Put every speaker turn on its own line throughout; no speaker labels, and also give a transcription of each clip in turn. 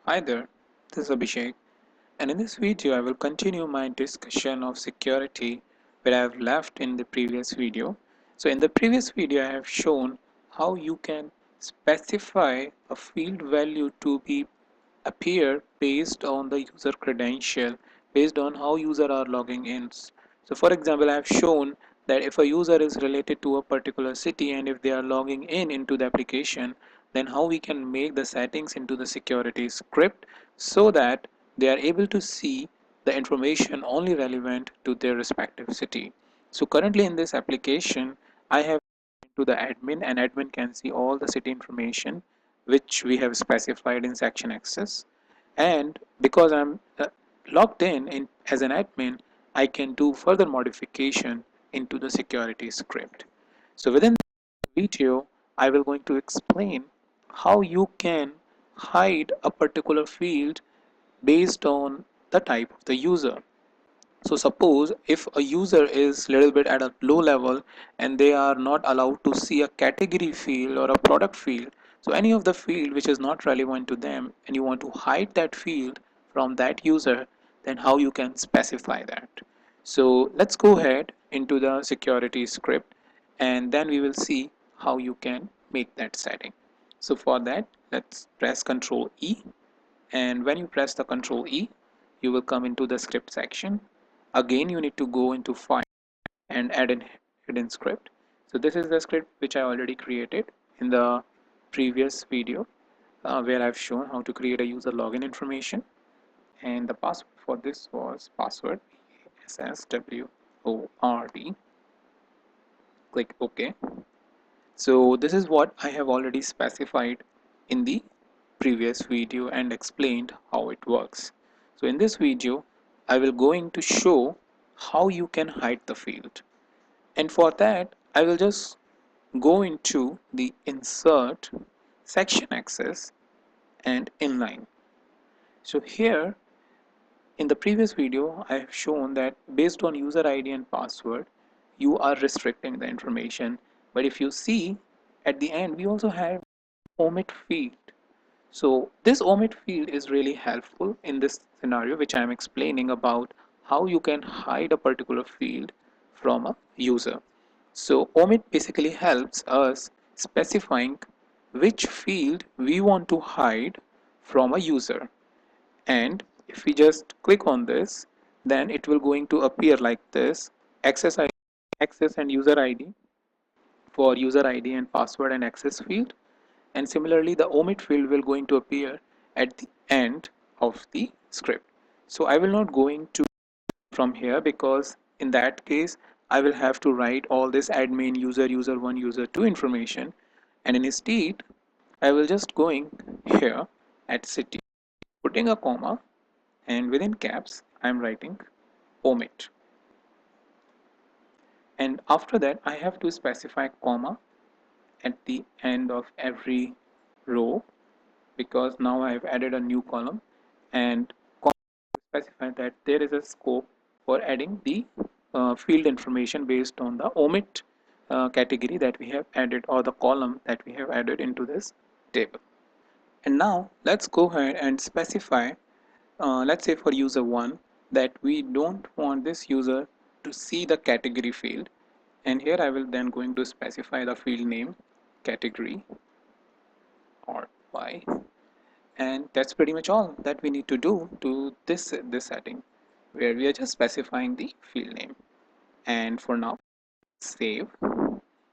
Hi there, this is Abhishek, and in this video I will continue my discussion of security where I have left in the previous video. So in the previous video I have shown how you can specify a field value to be appear based on the user credential, based on how user are logging in. So for example, I have shown that if a user is related to a particular city and if they are logging in into the application, then how we can make the settings into the security script so that they are able to see the information only relevant to their respective city. So currently in this application, I have to the admin and admin can see all the city information which we have specified in section access, and because I'm logged in as an admin, I can do further modification into the security script. So within the video I will going to explain how you can hide a particular field based on the type of the user. So suppose if a user is little bit at a low level and they are not allowed to see a category field or a product field, so any of the field which is not relevant to them and you want to hide that field from that user, then how you can specify that. So let's go ahead into the security script and then we will see how you can make that setting. So for that, let's press Ctrl E, and when you press the Ctrl E, you will come into the script section. Again, you need to go into file and add a hidden script. So this is the script which I already created in the previous video where I've shown how to create a user login information, and the password for this was password SSWORD. Click OK. So this is what I have already specified in the previous video and explained how it works. So in this video I will going to show how you can hide the field, and for that I will just go into the insert section access and inline. So here in the previous video I have shown that based on user ID and password you are restricting the information, but if you see at the end we also have omit field. So this omit field is really helpful in this scenario which I am explaining about how you can hide a particular field from a user. So omit basically helps us specifying which field we want to hide from a user, and if we just click on this, then it will going to appear like this: access ID, access and user ID for user ID and password and access field, and similarly the omit field will going to appear at the end of the script. So I will not going to from here because in that case I will have to write all this admin user user1 user2 information, and instead I will just going here at city, putting a comma, and within caps I am writing omit, and after that I have to specify comma at the end of every row because now I have added a new column, and specify that there is a scope for adding the field information based on the omit category that we have added, or the column that we have added into this table. And now let's go ahead and specify, let's say for user 1 that we don't want this user to see the category field, and here I will then going to specify the field name category or y, and that's pretty much all that we need to do to this setting where we are just specifying the field name. And for now, save.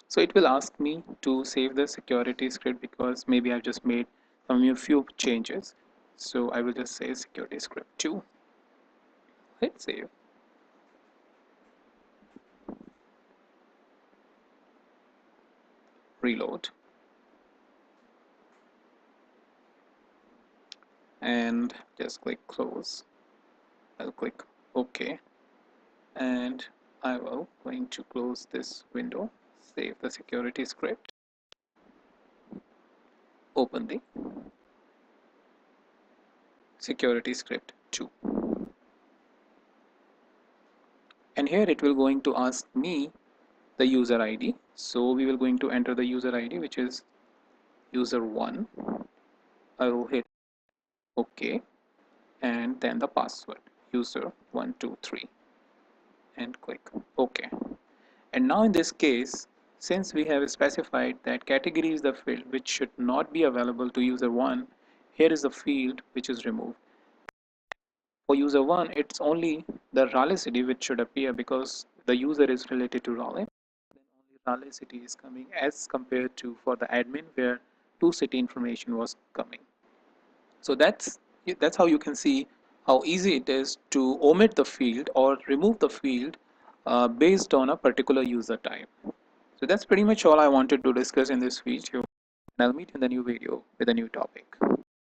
So it will ask me to save the security script because maybe I've just made some few changes, so I will just say security script 2. Hit save. Reload, and just click close. I'll click OK, and I will going to close this window, save the security script, open the security script 2, and here it will going to ask me the user ID. So we will going to enter the user ID which is user1. I will hit OK, and then the password user123 and click OK. And now in this case, since we have specified that category is the field which should not be available to user 1, here is the field which is removed. For user 1, it's only the Raleigh city which should appear because the user is related to Raleigh. Then only Raleigh city is coming as compared to for the admin where two city information was coming. So that's how you can see how easy it is to omit the field or remove the field based on a particular user type. So that's pretty much all I wanted to discuss in this video, and I'll meet in the new video with a new topic.